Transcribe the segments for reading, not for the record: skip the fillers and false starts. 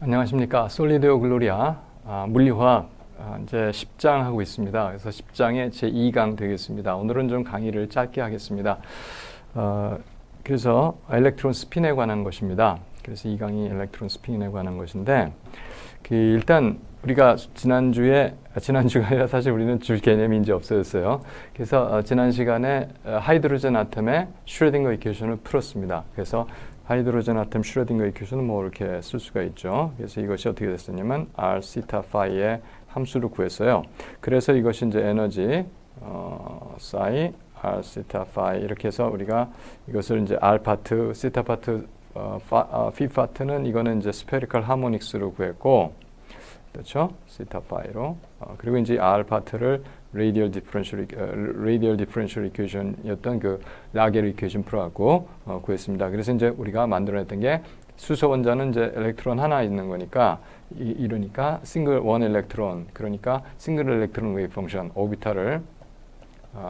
안녕하십니까. 솔리드오 글로리아 물리화학 이제 10장 하고 있습니다. 그래서 10장의 제 2강 되겠습니다. 오늘은 좀 강의를 짧게 하겠습니다. 그래서 엘렉트론 스핀에 관한 것입니다. 그래서 이 강의 엘렉트론 스핀에 관한 것인데 일단 우리가 지난주가 아니라 사실 우리는 줄 개념이 이제 없어졌어요. 그래서 지난 시간에 하이드로젠 아톰의 슈레딩거 이퀘이션을 풀었습니다. 그래서 하이드로젠 아톰 슈레딩거 이퀘이션은 뭐 이렇게 쓸 수가 있죠. 그래서 이것이 어떻게 됐었냐면 R 시타 파이의 함수를 구했어요. 그래서 이것이 이제 에너지 사이 R 시타 파이 이렇게 해서 우리가 이것을 이제 R 파트, 시타 파트, 피 파트는 이거는 이제 스페리컬 하모닉스로 구했고, 그렇죠? 시타 파이로. 그리고 이제 R 파트를 레이디얼 디퍼런셜 이퀘이션이었던 그 라겔 이퀘이션 풀어갖고 구했습니다. 그래서 이제 우리가 만들어냈던 게 수소 원자는 이제 엘렉트론 하나 있는 거니까 이러니까 싱글 원 엘렉트론, 그러니까 싱글 엘렉트론 웨이브 펑션 오비탈을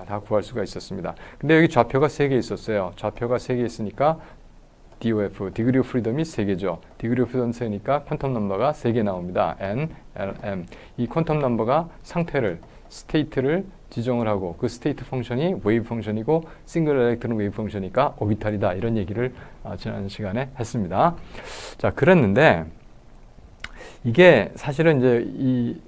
다 구할 수가 있었습니다. 근데 여기 좌표가 3개 있었어요. 좌표가 3개 있으니까 DOF, 디그리 오브 프리덤이 3개죠. 디그리 오브 프리덤 3니까 퀀텀 넘버가 3개 나옵니다. N, L, M. 이 퀀텀 넘버가 상태를, 스테이트를 지정을 하고 그 스테이트 펑션이 웨이브 펑션이고 싱글 엘렉트론 웨이브 펑션이니까 오비탈이다. 이런 얘기를 지난 시간에 했습니다. 자, 그랬는데 이게 사실은 이제 이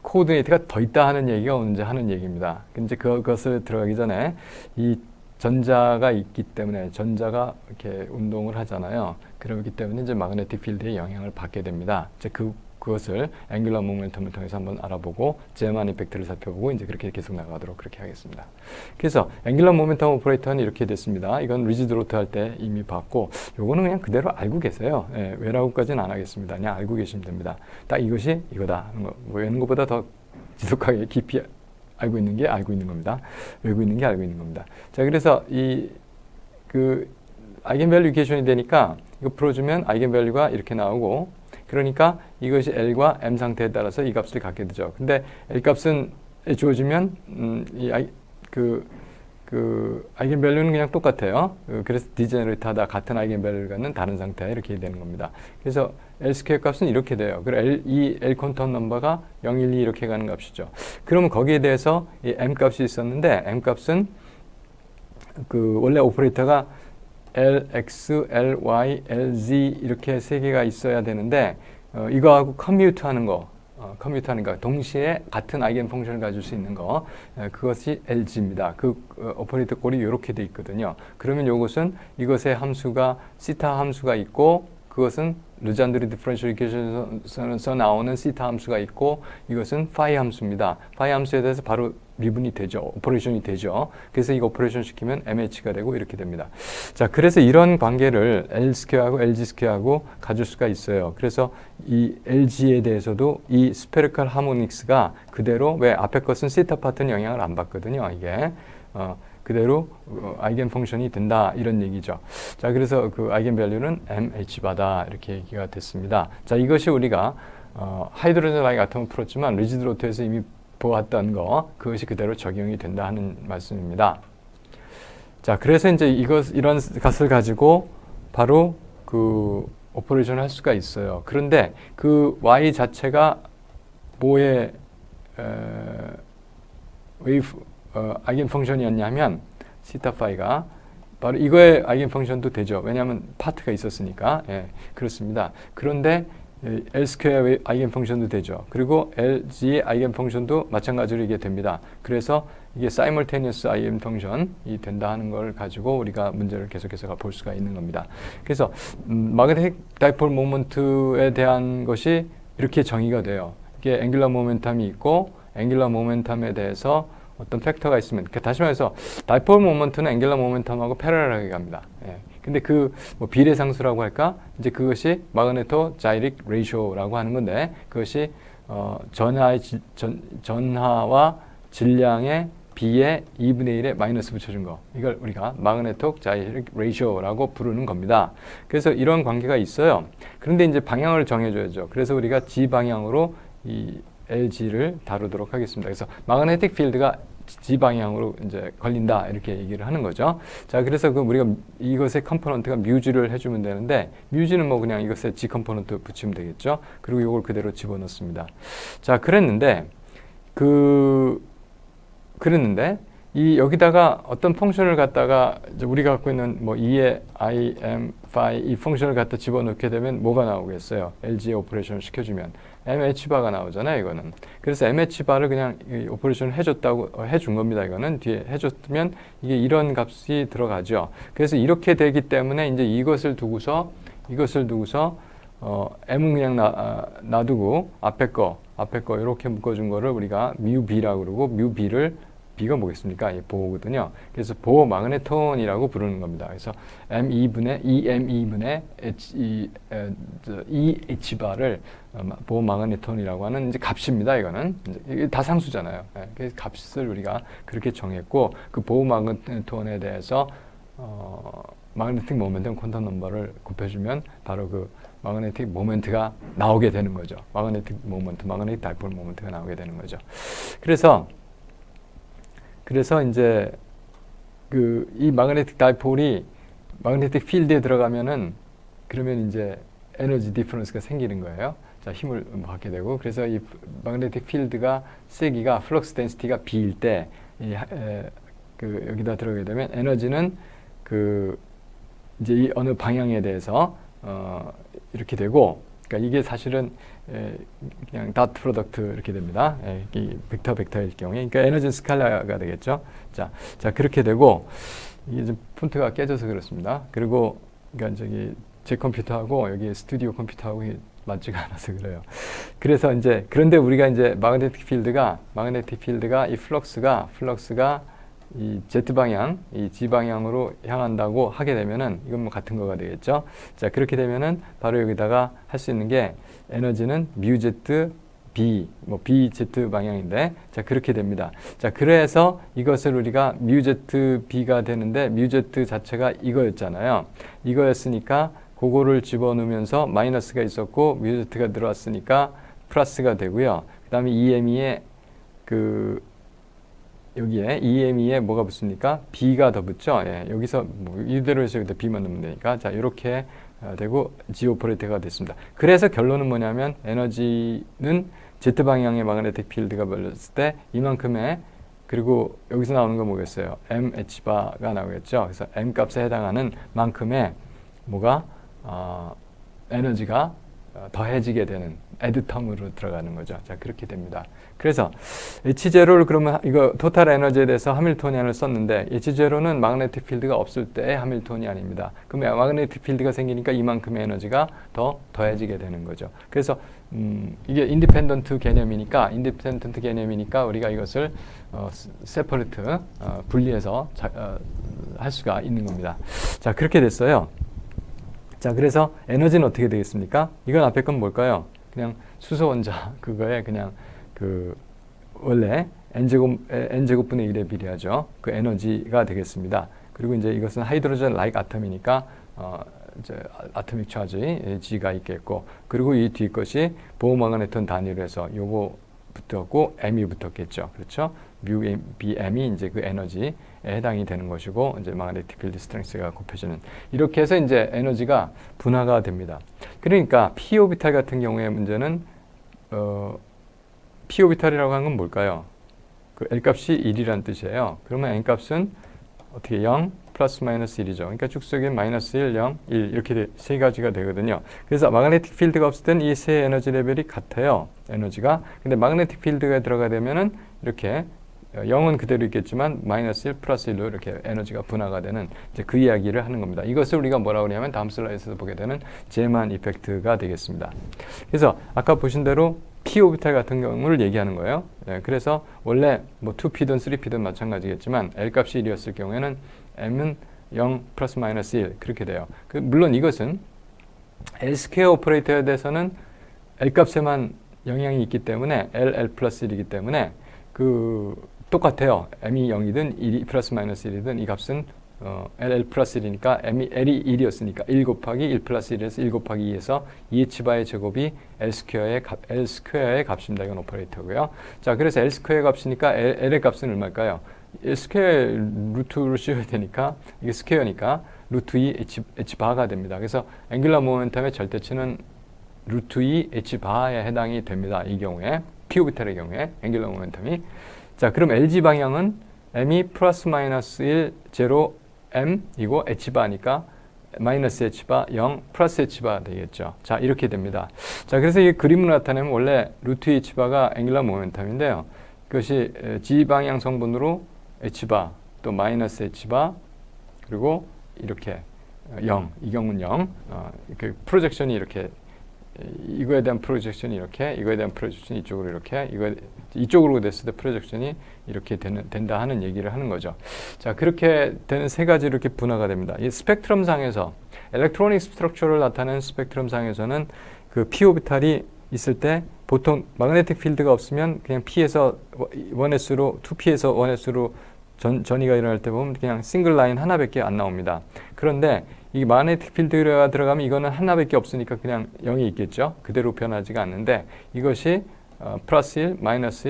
코오디네이트가 더 있다 하는 얘기가 언제 하는 얘기입니다. 근데 그것을 들어가기 전에 이 전자가 있기 때문에 전자가 이렇게 운동을 하잖아요. 그렇기 때문에 이제 마그네틱 필드의 영향을 받게 됩니다. 이제 그것을 앵귤러 모멘텀을 통해서 한번 알아보고 제만 이펙트를 살펴보고 이제 그렇게 계속 나가도록 그렇게 하겠습니다. 그래서 앵귤러 모멘텀 오퍼레이터는 이렇게 됐습니다. 이건 리지드 로트 할 때 이미 봤고, 요거는 그냥 그대로 알고 계세요. 예, 왜라고까지는 안 하겠습니다. 그냥 알고 계시면 됩니다. 딱 이것이 이거다 하는 거. 외우는 것보다 더 지속하게 깊이 알고 있는 게 알고 있는 겁니다. 외우고 있는 게 알고 있는 겁니다. 자, 그래서 아이겐밸류 이퀘이션이 되니까 이거 풀어주면 아이겐밸류가 이렇게 나오고, 그러니까 이것이 L과 M 상태에 따라서 이 값을 갖게 되죠. 근데 L 값은 주어지면 아이겐밸류는 그냥 똑같아요. 그래서 디제너레이트하다 같은 아이겐밸류를 갖는 다른 상태 이렇게 되는 겁니다. 그래서 L 스퀘어 값은 이렇게 돼요. 그리고 이 L 퀀텀 넘버가 0, 1, 2 이렇게 가는 값이죠. 그러면 거기에 대해서 이 M 값이 있었는데 M 값은 원래 오퍼레이터가 LX, LY, LZ 이렇게 3개가 있어야 되는데 이거하고 커뮤트하는 거, 동시에 같은 아이겐 펑션을 가질 수 있는 거, 그것이 LG입니다. 오퍼레이터 꼴이 이렇게 돼 있거든요. 그러면 이것의 함수가 시타 함수가 있고, 그것은 르잔드리 디퍼런셜 이퀘이션에서 나오는 시타 함수가 있고, 이것은 파이 함수입니다. 파이 함수에 대해서 바로 미분이 되죠. 오퍼레이션이 되죠. 그래서 이거 오퍼레이션 시키면 MH가 되고 이렇게 됩니다. 자, 그래서 이런 관계를 L 스퀘어하고 LG 스퀘어하고 가질 수가 있어요. 그래서 이 LG에 대해서도 이 스페리컬 하모닉스가 그대로, 왜 앞에 것은 시타 파트는 영향을 안 받거든요. 이게 그대로 아이겐 펑션이 된다 이런 얘기죠. 자, 그래서 그 아이겐 밸류는 MH바다 이렇게 얘기가 됐습니다. 자, 이것이 우리가 하이드로젠 아이겐 아톰을 풀었지만 리지드 로트에서 이미 보았던 거, 그것이 그대로 적용이 된다 하는 말씀입니다. 자, 그래서 이제 이런 값을 가지고 바로 오퍼레이션을 할 수가 있어요. 그런데 그 y 자체가 뭐의 웨이브 아이겐 펑션이었냐면 시타 파이가 바로 이거의 아이겐 펑션도 되죠. 왜냐하면 파트가 있었으니까. 예, 그렇습니다. 그런데 L 스퀘어 아이겐 펑션도 되죠. 그리고 LG의 아이겐 펑션도 마찬가지로 이게 됩니다. 그래서 이게 사이멀테니어스 아이겐 펑션이 된다 하는 걸 가지고 우리가 문제를 계속해서 볼 수가 있는 겁니다. 그래서 마그네틱 다이폴 모먼트에 대한 것이 이렇게 정의가 돼요. 이게 앵귤러 모멘텀이 있고, 앵귤러 모멘텀에 대해서 어떤 팩터가 있으면, 다시 말해서 다이폴 모먼트는 앵귤러 모멘텀하고 패러럴하게 갑니다. 예. 근데 비례상수라고 할까? 이제 그것이 마그네토 자이릭 레이쇼라고 하는 건데, 그것이 전하와 질량의 B의 2분의 1에 마이너스 붙여준 거. 이걸 우리가 마그네토 자이릭 레이쇼라고 부르는 겁니다. 그래서 이런 관계가 있어요. 그런데 이제 방향을 정해줘야죠. 그래서 우리가 G 방향으로 이 LG를 다루도록 하겠습니다. 그래서 마그네틱 필드가 G 방향으로 이제 걸린다 이렇게 얘기를 하는 거죠. 자, 그래서 그 우리가 이것의 컴포넌트가 뮤지를 해주면 되는데 뮤지는 뭐 그냥 이것에 G 컴포넌트 붙이면 되겠죠. 그리고 이걸 그대로 집어넣습니다. 자, 그랬는데 이 여기다가 어떤 펑션을 갖다가 이제 우리가 갖고 있는 뭐 2의 I, M, phi 이 펑션을 갖다 집어넣게 되면 뭐가 나오겠어요? LG의 오퍼레이션을 시켜주면 MH바가 나오잖아요, 이거는. 그래서 MH바를 그냥 이 오퍼레이션을 해준 겁니다, 이거는. 뒤에 해줬으면 이게 이런 값이 들어가죠. 그래서 이렇게 되기 때문에 이제 이것을 두고서 M은 그냥 놔두고 앞에 거 이렇게 묶어준 거를 우리가 뮤 B라고 그러고 뮤 B를 B가 뭐겠습니까? 보호거든요. 그래서 보호 마그네톤이라고 부르는 겁니다. 그래서 EME분의 H바를 보호 마그네톤이라고 하는 이제 값입니다. 이거는 이게 다 상수잖아요. 그래서 값을 우리가 그렇게 정했고 그 보호 마그네톤에 대해서 마그네틱 모멘트 퀀텀 넘버를 곱해주면 바로 그 마그네틱 모멘트가 나오게 되는 거죠. 마그네틱 다이폴 모멘트가 나오게 되는 거죠. 그래서 이제 이 마그네틱 다이폴이 마그네틱 필드에 들어가면은 그러면 이제 에너지 디퍼런스가 생기는 거예요. 자, 힘을 받게 되고 그래서 이 마그네틱 필드가 세기가 플럭스 덴시티가 B일 때 여기다 들어가게 되면 에너지는 이제 이 어느 방향에 대해서 이렇게 되고 그러니까 이게 사실은 그냥 닷 프로덕트 이렇게 됩니다. 이 벡터일 경우에 그러니까 에너지는 스칼라가 되겠죠. 자 그렇게 되고 이게 좀 폰트가 깨져서 그렇습니다. 그리고 그러니까 제 컴퓨터하고 여기 스튜디오 컴퓨터하고 맞지가 않아서 그래요. 그래서 이제 그런데 우리가 이제 마그네틱 필드가 이 플럭스가 이 Z 방향, 이 G 방향으로 향한다고 하게 되면은 이건 뭐 같은 거가 되겠죠. 자, 그렇게 되면은 바로 여기다가 할 수 있는 게 에너지는 뮤Z B, 뭐 BZ 방향인데 자, 그렇게 됩니다. 자, 그래서 이것을 우리가 뮤Z B가 되는데 뮤Z 자체가 이거였잖아요. 이거였으니까 그거를 집어넣으면서 마이너스가 있었고 뮤Z가 들어왔으니까 플러스가 되고요. 그다음에 EME의 여기에 EME에 뭐가 붙습니까? B가 더 붙죠. 예, 여기서 뭐 이대로 해서 여기다 B만 넣으면 되니까 자, 이렇게 되고 G 오퍼레이터가 됐습니다. 그래서 결론은 뭐냐면 에너지는 Z 방향의 마그네틱 필드가 벌렸을 때 이만큼의 그리고 여기서 나오는 건 뭐겠어요? MH바가 나오겠죠. 그래서 M 값에 해당하는 만큼의 뭐가 에너지가 더해지게 되는 애드텀으로 들어가는 거죠. 자, 그렇게 됩니다. 그래서 H0를 그러면 이거 토탈 에너지에 대해서 하밀토니안을 썼는데 H0는 마그네틱 필드가 없을 때의 하밀토니안입니다. 그러면 마그네틱 필드가 생기니까 이만큼의 에너지가 더해지게 되는 거죠. 그래서 이게 인디펜던트 개념이니까 우리가 이것을 세퍼레이트 분리해서 할 수가 있는 겁니다. 자, 그렇게 됐어요. 자, 그래서 에너지는 어떻게 되겠습니까? 이건 앞에 건 뭘까요? 그냥 수소 원자 그거에 그냥 원래 n제곱분의 1에 비례하죠. 그 에너지가 되겠습니다. 그리고 이제 이것은 하이드로젠 라이크 아톰이니까 이제 아토믹 차지 G가 있겠고 그리고 이 뒤 것이 보호 마그네톤 단위로 해서 요거 붙었고 M이 붙었겠죠. 그렇죠? 뮤 BM이 이제 그 에너지에 해당이 되는 것이고 이제 마그네틱 필드 스트렝스가 곱해지는 이렇게 해서 이제 에너지가 분화가 됩니다. 그러니까 p 오비탈 같은 경우의 문제는 p 오비탈이라고 하는 건 뭘까요? 그 L 값이 1이라는 뜻이에요. 그러면 N 값은 어떻게 0 플러스 마이너스 1이죠. 그러니까 축소기는 마이너스 1, 0, 1 이렇게 세 가지가 되거든요. 그래서 마그네틱 필드가 없을 때는 이 세 에너지 레벨이 같아요. 에너지가. 근데 마그네틱 필드가 들어가 되면은 이렇게 0은 그대로 있겠지만 마이너스 1 플러스 1로 이렇게 에너지가 분화가 되는 이제 그 이야기를 하는 겁니다. 이것을 우리가 뭐라고 하냐면 다음 슬라이드에서 보게 되는 제만 이펙트가 되겠습니다. 그래서 아까 보신 대로 p 오비탈 같은 경우를 얘기하는 거예요. 네, 그래서 원래 뭐 2p든 3p든 마찬가지겠지만 L 값이 1이었을 경우에는 M은 0 플러스 마이너스 1 그렇게 돼요. 물론 이것은 L 스퀘어 오퍼레이터에 대해서는 L 값에만 영향이 있기 때문에 L 플러스 1이기 때문에 똑같아요. M이 0이든 1이 플러스 마이너스 1이든 이 값은 L 플러스 1이니까 L이 1이었으니까 1 곱하기 1 플러스 1에서 1 곱하기 2에서 2h바의 제곱이 L 스퀘어의 값입니다. 이건 오퍼레이터고요. 자, 그래서 L 스퀘어의 값이니까 L의 값은 얼마일까요? L 스퀘어 루트로 씌워야 되니까 이게 스퀘어니까 루트 2 h바가 됩니다. 그래서 앵귤러 모멘텀의 절대치는 루트 2 h바에 해당이 됩니다. 이 경우에 p 오비탈의 경우에 앵귤러 모멘텀이. 자, 그럼 LG 방향은 m이 플러스 마이너스 1 제로 m이고 h바니까 마이너스 h바 0 플러스 h바 되겠죠. 자, 이렇게 됩니다. 자, 그래서 이 그림으로 나타내면 원래 루트 h바가 앵귤러 모멘텀인데요. 그것이 g 방향 성분으로 h바 또 마이너스 h바 그리고 이렇게 0 이 경우는 0 그 프로젝션이 이렇게 이거에 대한 프로젝션이 이렇게 이거에 대한 프로젝션이 이쪽으로 이렇게 이쪽으로 됐을 때 프로젝션이 이렇게 된다 하는 얘기를 하는 거죠. 자, 그렇게 되는 세 가지로 이렇게 분화가 됩니다. 이 스펙트럼 상에서 엘렉트로닉 스트럭처를 나타내는 스펙트럼 상에서는 그 p 오비탈이 있을 때 보통 마그네틱 필드가 없으면 그냥 p에서 1s로 2p에서 1s로 전이가 일어날 때 보면 그냥 싱글 라인 하나밖에 안 나옵니다. 그런데 이 마그네틱 필드가 들어가면 이거는 하나밖에 없으니까 그냥 0이 있겠죠. 그대로 변하지가 않는데 이것이 플러스 1, 마이너스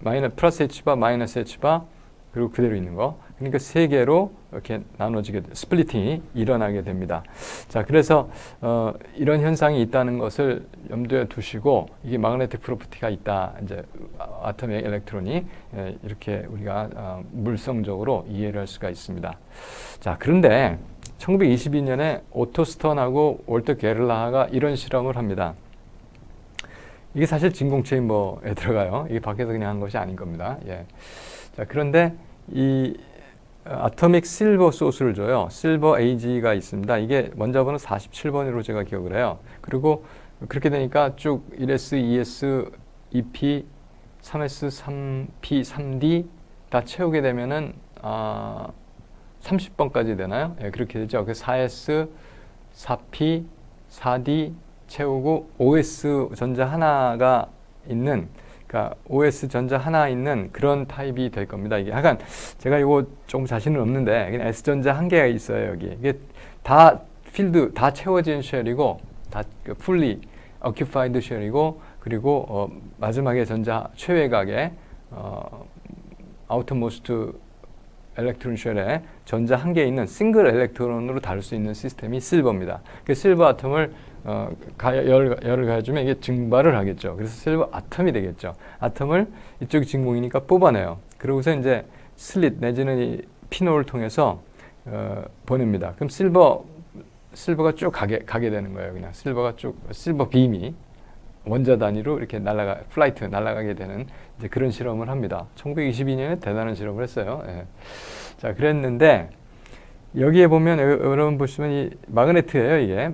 1, 플러스 h바, 마이너스 h바 그리고 그대로 있는 거. 그러니까 세 개로 이렇게 나눠지게 스플리팅이 일어나게 됩니다. 자, 그래서 이런 현상이 있다는 것을 염두에 두시고 이게 마그네틱 프로퍼티가 있다. 이제 아톰의 엘렉트론이 이렇게 우리가 물성적으로 이해를 할 수가 있습니다. 자, 그런데 1922년에 오토 스턴하고 월터 게를라하가 이런 실험을 합니다. 이게 사실 진공 체인버에 들어가요. 이게 밖에서 그냥 한 것이 아닌 겁니다. 예. 자, 그런데 이 아토믹 실버 소스를 줘요. 실버 AG가 있습니다. 이게 원자번호 47번으로 제가 기억을 해요. 그리고 그렇게 되니까 쭉 1S, 2S, 2P, 3S, 3P, 3D 다 채우게 되면은 30번까지 되나요? 예, 그렇게 되죠. 그 4S, 4P, 4D 채우고 OS 전자 하나가 있는 그러니까 OS 전자 하나 있는 그런 타입이 될 겁니다. 이게 약간 제가 이거 조금 자신은 없는데 그냥 S 전자 한 개가 있어요. 여기 이게 다 필드 다 채워진 쉘이고 다 fully occupied 쉘이고 그리고 마지막에 전자 최외각에 outermost 엘렉트론 쉘에 전자 한 개 있는 싱글 엘렉트론으로 다룰 수 있는 시스템이 실버입니다. 그 실버 아톰을 열을 가해주면 이게 증발을 하겠죠. 그래서 실버 아톰이 되겠죠. 아톰을 이쪽이 진공이니까 뽑아내요. 그러고서 이제 슬릿 내지는 이 피놀을 통해서 보냅니다. 그럼 실버가 쭉 가게 되는 거예요. 그냥 실버가 쭉 실버 빔이 원자 단위로 이렇게 플라이트 날아가게 되는 이제 그런 실험을 합니다. 1922년에 대단한 실험을 했어요. 예. 자, 그랬는데 여기에 보면 여러분 보시면 이 마그네트예요. 이게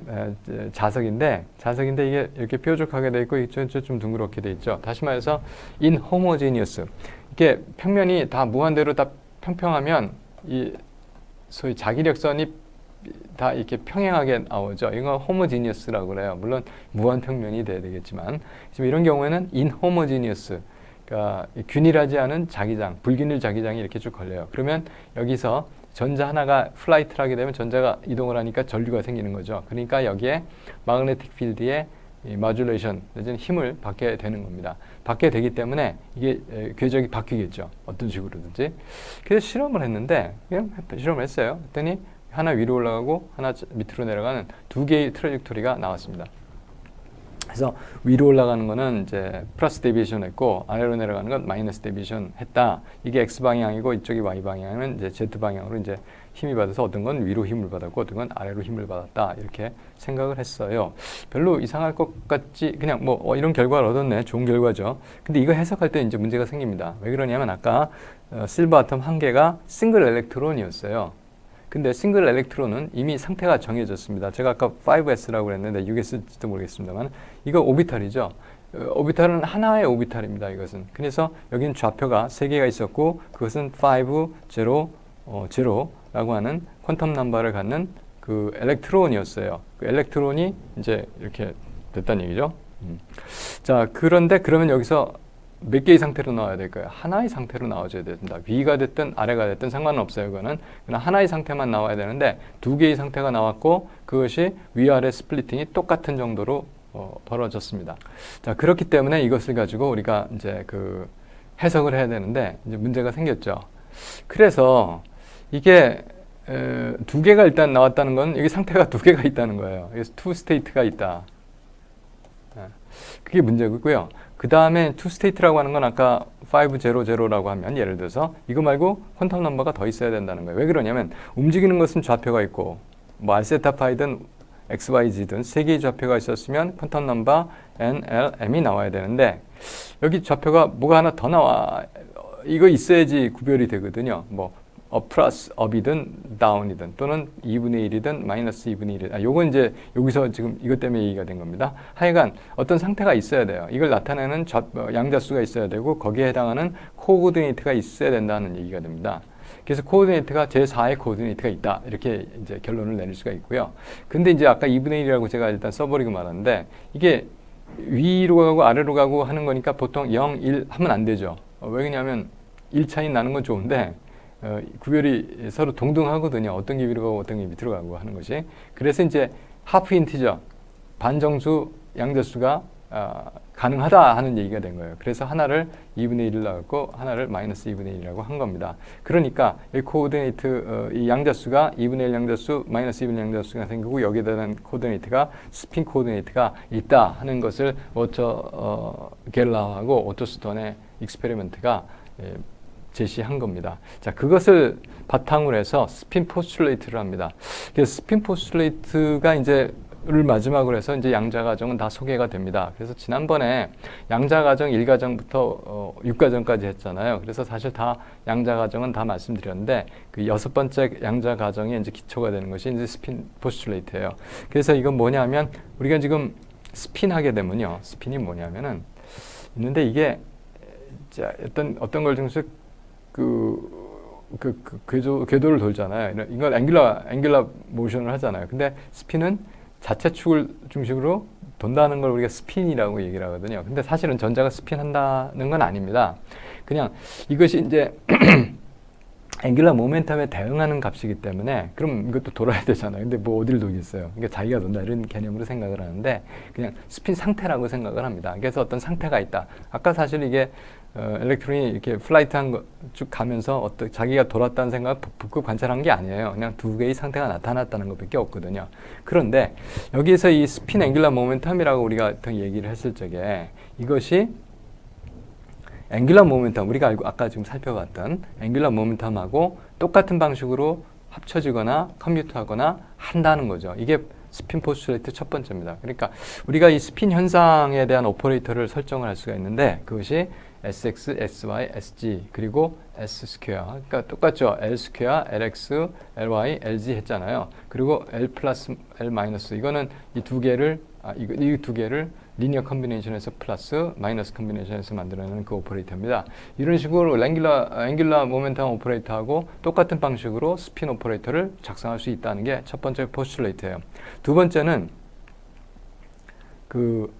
자석인데 이게 이렇게 뾰족하게 돼 있고 이쪽 좀 둥그렇게 돼 있죠. 다시 말해서 inhomogeneous. 이게 평면이 다 무한대로 다 평평하면 이 소위 자기력선이 다 이렇게 평행하게 나오죠. 이거 homogeneous라고 그래요. 물론 무한 평면이 돼야 되겠지만 지금 이런 경우에는 inhomogeneous. 그러니까 균일하지 않은 자기장, 불균일 자기장이 이렇게 쭉 걸려요. 그러면 여기서 전자 하나가 플라이트를 하게 되면 전자가 이동을 하니까 전류가 생기는 거죠. 그러니까 여기에 마그네틱 필드의 마듈레이션, 내지는 힘을 받게 되는 겁니다. 받게 되기 때문에 이게 궤적이 바뀌겠죠. 어떤 식으로든지. 그래서 실험을 했는데 그냥 실험을 했어요. 그랬더니 하나 위로 올라가고 하나 밑으로 내려가는 두 개의 트레젝토리가 나왔습니다. 그래서 위로 올라가는 거는 이제 플러스 데비에이션 했고 아래로 내려가는 건 마이너스 데비에이션 했다. 이게 X 방향이고 이쪽이 Y 방향은 이제 Z 방향으로 이제 힘이 받아서 어떤 건 위로 힘을 받았고 어떤 건 아래로 힘을 받았다. 이렇게 생각을 했어요. 별로 이상할 것 같지 그냥 뭐 이런 결과를 얻었네. 좋은 결과죠. 근데 이거 해석할 때 이제 문제가 생깁니다. 왜 그러냐면 아까 실버 아톰 한 개가 싱글 엘렉트론이었어요. 근데 싱글 엘렉트론은 이미 상태가 정해졌습니다. 제가 아까 5s라고 그랬는데 6s일지도 모르겠습니다만 이거 오비탈이죠. 오비탈은 하나의 오비탈입니다. 이것은. 그래서 여기는 좌표가 3개가 있었고 그것은 5, 0, 0라고 하는 퀀텀 넘버를 갖는 그 엘렉트론이었어요. 그 엘렉트론이 이제 이렇게 됐다는 얘기죠. 자, 그런데 그러면 여기서 몇 개의 상태로 나와야 될까요? 하나의 상태로 나와줘야 됩니다. 위가 됐든 아래가 됐든 상관은 없어요. 그거는 그냥 하나의 상태만 나와야 되는데 두 개의 상태가 나왔고 그것이 위아래 스플리팅이 똑같은 정도로 벌어졌습니다. 자, 그렇기 때문에 이것을 가지고 우리가 이제 그 해석을 해야 되는데 이제 문제가 생겼죠. 그래서 이게 두 개가 일단 나왔다는 건 여기 상태가 두 개가 있다는 거예요. 그래서 투 스테이트가 있다. 그게 문제고요. 그 다음에 투 스테이트라고 하는 건 아까 500라고 하면 예를 들어서 이거 말고 퀀텀 넘버가 더 있어야 된다는 거예요. 왜 그러냐면 움직이는 것은 좌표가 있고 뭐 알세타파이든 XYZ든 세 개의 좌표가 있었으면 퀀텀 넘버 N, L, M이 나와야 되는데 여기 좌표가 뭐가 하나 더 나와. 이거 있어야지 구별이 되거든요. 뭐 플러스 업이든 다운이든 또는 2분의 1이든 마이너스 2분의 1이든 요건 이제 여기서 지금 이것 때문에 얘기가 된 겁니다. 하여간 어떤 상태가 있어야 돼요. 이걸 나타내는 양자수가 있어야 되고 거기에 해당하는 코오디네이트가 있어야 된다는 얘기가 됩니다. 그래서 코오디네이트가 제4의 코오디네이트가 있다. 이렇게 이제 결론을 내릴 수가 있고요. 근데 이제 아까 2분의 1이라고 제가 일단 써버리고 말았는데 이게 위로 가고 아래로 가고 하는 거니까 보통 0, 1 하면 안 되죠. 왜 그러냐면 1 차이 나는 건 좋은데 구별이 서로 동등하거든요. 어떤 게 위로 가고 어떤 게 밑으로 가고 하는 것이. 그래서 이제 하프 인티저, 반정수 양자수가 가능하다 하는 얘기가 된 거예요. 그래서 하나를 2분의 1을 나왔고 하나를 마이너스 2분의 1이라고 한 겁니다. 그러니까 이 코오디네이트, 이 양자수가 2분의 1 양자수, 마이너스 2분의 1 양자수가 생기고 여기에 대한 코오디네이트가 스핀 코오디네이트가 있다 하는 것을 워터 겔라하고 오토스톤의 익스페리먼트가 제시한 겁니다. 자, 그것을 바탕으로 해서 스핀 포스툴레이트를 합니다. 그래서 스핀 포스툴레이트가 이제 를 마지막으로 해서 이제 양자과정은 다 소개가 됩니다. 그래서 지난번에 양자과정 1과정부터 6과정까지 했잖아요. 그래서 사실 다 양자과정은 다 말씀드렸는데 그 6번째 양자과정이 이제 기초가 되는 것이 이제 스핀 포스툴레이트예요. 그래서 이건 뭐냐면 우리가 지금 스핀 하게 되면요. 스핀이 뭐냐면은 있는데 이게 자, 어떤 걸 중에서 궤도를 돌잖아요. 이걸 앵귤라 모션을 하잖아요. 근데 스핀은 자체 축을 중심으로 돈다는 걸 우리가 스핀이라고 얘기를 하거든요. 근데 사실은 전자가 스핀한다는 건 아닙니다. 그냥 이것이 이제 앵귤라 모멘텀에 대응하는 값이기 때문에 그럼 이것도 돌아야 되잖아요. 근데 뭐 어디를 돌겠어요. 그러니까 자기가 돈다 이런 개념으로 생각을 하는데 그냥 스핀 상태라고 생각을 합니다. 그래서 어떤 상태가 있다. 아까 사실 이게 엘렉트론이 이렇게 플라이트한 거 쭉 가면서 자기가 돌았다는 생각을 북극 관찰한 게 아니에요. 그냥 두 개의 상태가 나타났다는 것밖에 없거든요. 그런데 여기에서 이 스핀 앵귤라 모멘텀이라고 우리가 얘기를 했을 적에 이것이 앵귤라 모멘텀, 우리가 아까 지금 살펴봤던 앵귤라 모멘텀하고 똑같은 방식으로 합쳐지거나 컴퓨트하거나 한다는 거죠. 이게 스핀 포스툴레이트 첫 번째입니다. 그러니까 우리가 이 스핀 현상에 대한 오퍼레이터를 설정을 할 수가 있는데 그것이 SX, SY, SG 그리고 S 스퀘어. 그러니까 똑같죠. L 스퀘어, LX, LY, LZ 했잖아요. 그리고 L 플러스 L 마이너스 이거는 이 두 개를 이 두 개를 리니어 컨비네이션에서 플러스 마이너스 컨비네이션에서 만들어내는 그 오퍼레이터입니다. 이런 식으로 앵귤라 모멘텀 오퍼레이터하고 똑같은 방식으로 스핀 오퍼레이터를 작성할 수 있다는 게 첫 번째 포스툴레이트예요. 두 번째는 그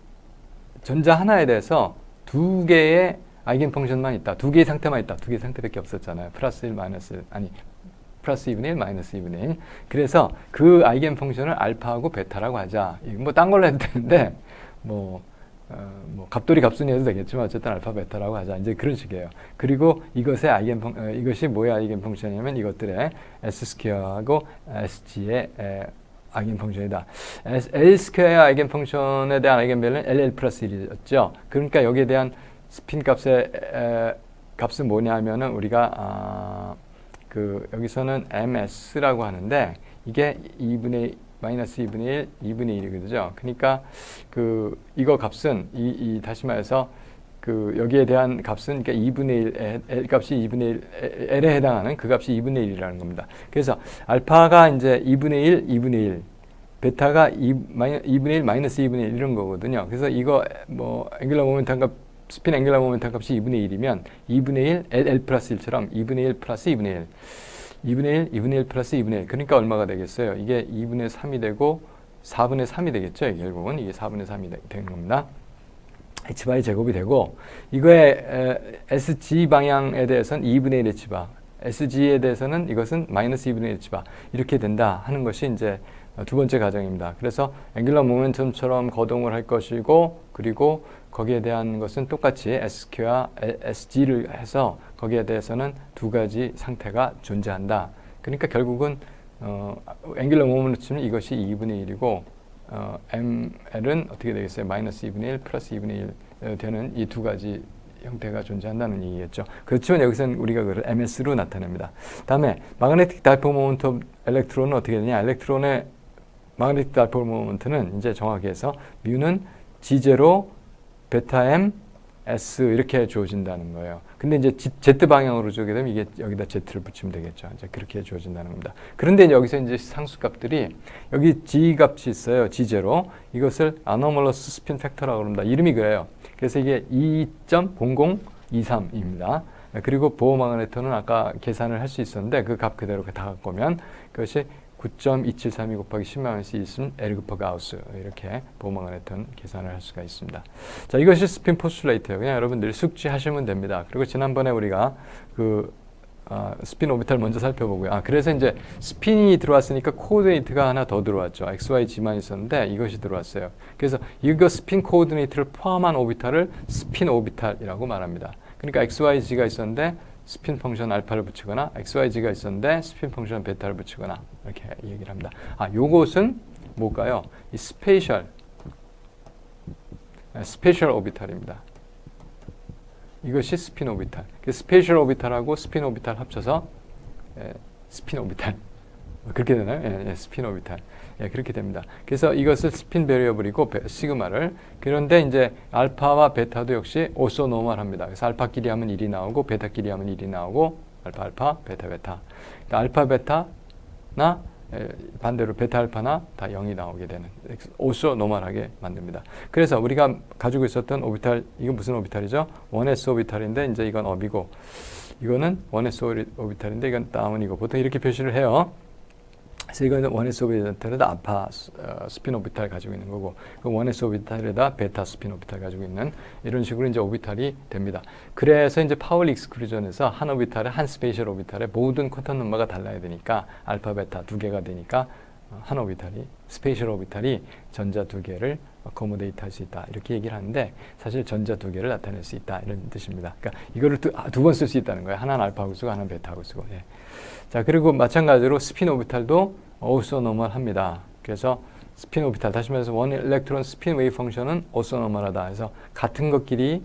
전자 하나에 대해서 두 개의 아이겐 펑션만 있다. 두 개의 상태만 있다. 두 개의 상태밖에 없었잖아요. 플러스 1, 마이너스 1. 아니 플러스 2분의 1, 마이너스 2분의 1. 그래서 그 아이겐 펑션을 알파하고 베타라고 하자. 뭐 딴 걸로 해도 되는데 뭐 갑돌이 갑순이 해도 되겠지만 어쨌든 알파 베타라고 하자. 이제 그런 식이에요. 그리고 이것의 이것이 뭐의 아이겐 펑션이냐면 이것들의 S 스퀘어하고 SG의 아이겐 펑션이다. L 스퀘어의 아이겐 펑션에 대한 아이겐밸류는 LL 플러스 1이었죠. 그러니까 여기에 대한 스핀 값의 값은 뭐냐 하면은 우리가 여기서는 MS라고 하는데 이게 2분의 마이너스 2분의 1, 2분의 1이거든요. 그러니까 이거 값은 다시 말해서 여기에 대한 값은 그러니까 2분의 1, L 값이 2분의 1, L에 해당하는 그 값이 2분의 1이라는 겁니다. 그래서 알파가 이제 2분의 1, 2분의 1, 베타가 2분의 1, 마이너스 2분의 1 이런 거거든요. 그래서 이거 앵귤라 모멘텀 값, 스핀 앵귤라 모멘텀 값이 2분의 1이면 2분의 1, L 플러스 1처럼 2분의 1 플러스 2분의 1. 2분의 1, 2분의 1 플러스 2분의 1. 그러니까 얼마가 되겠어요? 이게 2분의 3이 되고 4분의 3이 되겠죠? 결국은 이게 4분의 3이 되는 겁니다. h바의 제곱이 되고 이거의 SG 방향에 대해서는 2분의 1 h바, SG에 대해서는 이것은 마이너스 2분의 1 h바 이렇게 된다 하는 것이 이제 두 번째 가정입니다. 그래서 앵귤러 모멘텀처럼 거동을 할 것이고 그리고 거기에 대한 것은 똑같이 SQ와 SG를 해서 거기에 대해서는 두 가지 상태가 존재한다. 그러니까 결국은 앵귤러 모멘텀은 이것이 2분의 1이고 ML은 어떻게 되겠어요? 마이너스 2분의 1 플러스 2분의 1 되는 이 두 가지 형태가 존재한다는 얘기겠죠. 그렇지만 여기서는 우리가 그걸 MS로 나타냅니다. 다음에 magnetic dipole moment of electron은 어떻게 되냐? 엘렉트론의 magnetic dipole moment는 이제 정확히 해서 뮤는 G0 베타 M S 이렇게 주어진다는 거예요. 근데 이제 Z 방향으로 주게 되면 이게 여기다 Z를 붙이면 되겠죠. 이제 그렇게 주어진다는 겁니다. 그런데 여기서 이제 상수값들이 여기 G 값이 있어요. G0. 이것을 anomalous spin factor라고 합니다. 이름이 그래요. 그래서 이게 2.0023입니다. 그리고 보호 마그네토는 아까 계산을 할 수 있었는데 그 값 그대로 다 갖고 오면 그것이 9.2732 곱하기 10-2 있으면 L 곱하기 가우스 이렇게 보호 마그네토는 계산을 할 수가 있습니다. 자, 이것이 스핀 포스툴레이트예요. 그냥 여러분들 숙지하시면 됩니다. 그리고 지난번에 우리가 스핀 오비탈 먼저 살펴보고요. 그래서 이제 스핀이 들어왔으니까 코오디네이트가 하나 더 들어왔죠. XYG만 있었는데 이것이 들어왔어요. 그래서 이거 스핀 코오디네이트를 포함한 오비탈을 스핀 오비탈이라고 말합니다. 그러니까 XYG가 있었는데 스핀 펑션 알파를 붙이거나 XYG가 있었는데 스핀 펑션 베타를 붙이거나 이렇게 얘기를 합니다. 요것은 뭘까요? 이 스페셜 오비탈입니다. 이것이 스핀 오비탈. 스페셜 오비탈하고 스핀 오비탈 합쳐서 스핀 오비탈. 그렇게 되나요? 스핀 오비탈. 그렇게 됩니다. 그래서 이것을 스핀 베리어블이고 시그마를. 그런데 이제 알파와 베타도 역시 오소노멀합니다. 그래서 알파끼리 하면 1이 나오고 베타끼리 하면 1이 나오고 알파, 베타. 그러니까 알파, 베타나 반대로 베타, 알파나 다 0이 나오게 되는 오소노멀하게 만듭니다. 그래서 우리가 가지고 있었던 오비탈, 이건 무슨 오비탈이죠? 1s 오비탈인데 이제 이건 업이고 이거는 1s 오비탈인데 이건 다운이고 보통 이렇게 표시를 해요. 그래서 이거는 1s 오비탈에다 알파 스핀 오비탈 가지고 있는 거고 그 1s 오비탈에다 베타 스핀 오비탈 가지고 있는 이런 식으로 이제 오비탈이 됩니다. 그래서 이제 파울리 익스클루전에서 한 오비탈에 한 스페셜 오비탈에 모든 쿼텀 넘버가 달라야 되니까 알파 베타 두 개가 되니까 한 오비탈이 스페셜 오비탈이 전자 두 개를 어코모데이트 할 수 있다 이렇게 얘기를 하는데 사실 전자 두 개를 나타낼 수 있다 이런 뜻입니다. 그러니까 이거를 두 번 쓸 수 있다는 거예요. 하나는 알파하고 쓰고 하나는 베타하고 쓰고. 자, 그리고 마찬가지로 스핀 오비탈도 오소노멀합니다. 그래서 스핀 오비탈 다시 말해서 원 일렉트론 스핀 웨이브 펑션은 오소노멀하다. 그래서 같은 것끼리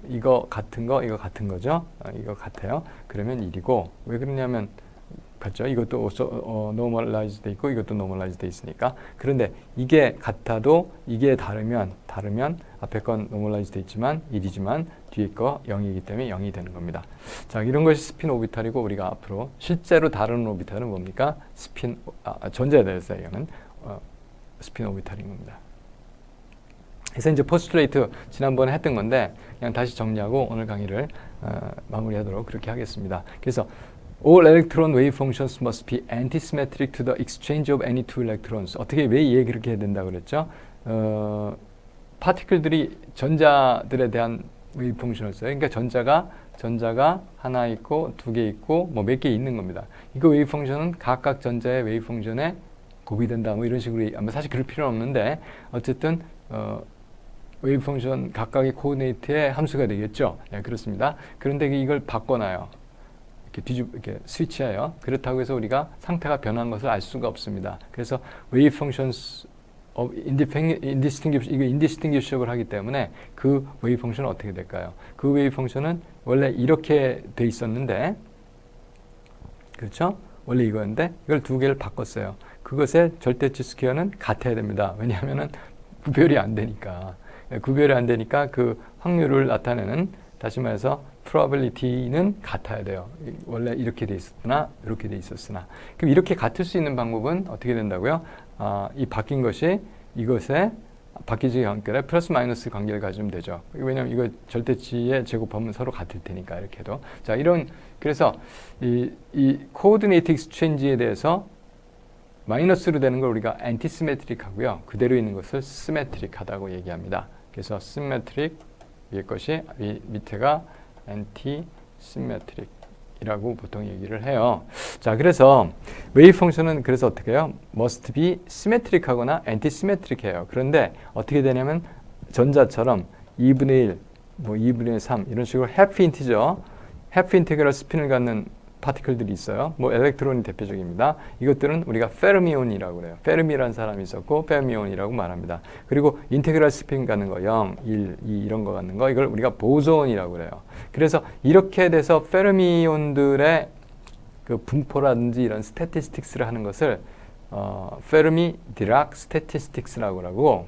이거 같은 거죠. 이거 같아요. 그러면 1이고 왜 그러냐면 같죠. 이것도 노멀라이즈 돼 있고 이것도 노멀라이즈 돼 있으니까. 그런데 이게 같아도 이게 다르면 앞에 건 노멀라이즈 돼 있지만 1이지만 뒤에 거 0이기 때문에 0이 되는 겁니다. 자, 이런 것이 스핀 오비탈이고 우리가 앞으로 실제로 다루는 오비탈은 뭡니까? 전자에 대해서 이거는 스핀 오비탈인 겁니다. 그래서 이제 포스툴레이트 지난번에 했던 건데 그냥 다시 정리하고 오늘 강의를 마무리하도록 그렇게 하겠습니다. 그래서 All electron wave functions must be antisymmetric to the exchange of any two electrons. 어떻게 왜 얘 그렇게 해야 된다고 그랬죠? 파티클들이 전자들에 대한 웨이브 펑션을 써요. 그러니까 전자가 하나 있고 두 개 있고 뭐 몇 개 있는 겁니다. 이거 웨이브 펑션은 각각 전자의 웨이브 펑션에 곱이 된다. 뭐 이런 식으로 사실 그럴 필요는 없는데 어쨌든 웨이브 펑션 각각의 코오디네이트의 함수가 되겠죠. 그렇습니다. 그런데 이걸 바꿔놔요. 이렇게 스위치해요. 그렇다고 해서 우리가 상태가 변한 것을 알 수가 없습니다. 그래서 웨이브 펑션스 인디스팅규셔블 하기 때문에 그 웨이브 펑션은 어떻게 될까요? 그 웨이브 펑션은 원래 이렇게 돼 있었는데 그렇죠? 원래 이거였는데 이걸 두 개를 바꿨어요. 그것의 절대치 스퀘어는 같아야 됩니다. 왜냐하면은 구별이 안 되니까 그 확률을 나타내는 다시 말해서 probability는 같아야 돼요. 원래 이렇게 돼 있었으나 이렇게 돼 있었으나. 그럼 이렇게 같을 수 있는 방법은 어떻게 된다고요? 이 바뀐 것이 이것에 바뀌지 관계에 플러스 마이너스 관계를 가지면 되죠. 왜냐하면 이거 절대치에 제곱하면 서로 같을 테니까 이렇게 해도. 자, 그래서 이 코오디네이트 익스체인지에 대해서 마이너스로 되는 걸 우리가 안티시메트릭 하고요. 그대로 있는 것을 시메트릭 하다고 얘기합니다. 그래서 symmetric 위에 것이 밑에가 anti-symmetric 이라고 보통 얘기를 해요. 자, 그래서 웨이브 펑션은 그래서 어떻게 해요? must be symmetric 하거나 anti-symmetric 해요. 그런데 어떻게 되냐면 전자처럼 2분의 1, 뭐 2분의 3 이런 식으로 half int죠. half integral 스핀을 갖는 파티클들이 있어요. 뭐 엘렉트론이 대표적입니다. 이것들은 우리가 페르미온이라고 그래요. 페르미라는 사람이 있었고 페르미온이라고 말합니다. 그리고 인테그랄 스핀 갖는 거 0, 1, 2 이런 거 갖는 거 이걸 우리가 보존이라고 그래요. 그래서 이렇게 돼서 페르미온들의 그 분포라든지 이런 스태티스틱스를 하는 것을 페르미 디락 스태티스틱스라고 하고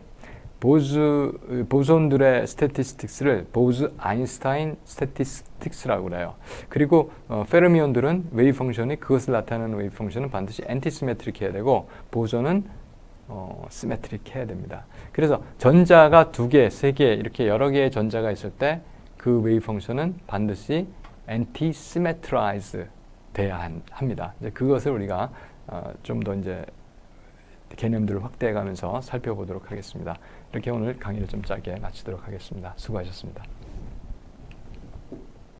보존들의 스태티스틱스를 보즈 아인슈타인 스태티스틱스라고 그래요. 그리고 페르미온들은 웨이브 펑션이 그것을 나타내는 웨이브 펑션은 반드시 엔티시메트릭 해야 되고 보존은 시메트릭 해야 됩니다. 그래서 전자가 2개, 3개 이렇게 여러 개의 전자가 있을 때 그 웨이브 펑션은 반드시 엔티시메트라이즈 돼야 합니다. 이제 그것을 우리가 좀 더 이제 개념들을 확대해가면서 살펴보도록 하겠습니다. 이렇게 오늘 강의를 좀 짧게 마치도록 하겠습니다. 수고하셨습니다.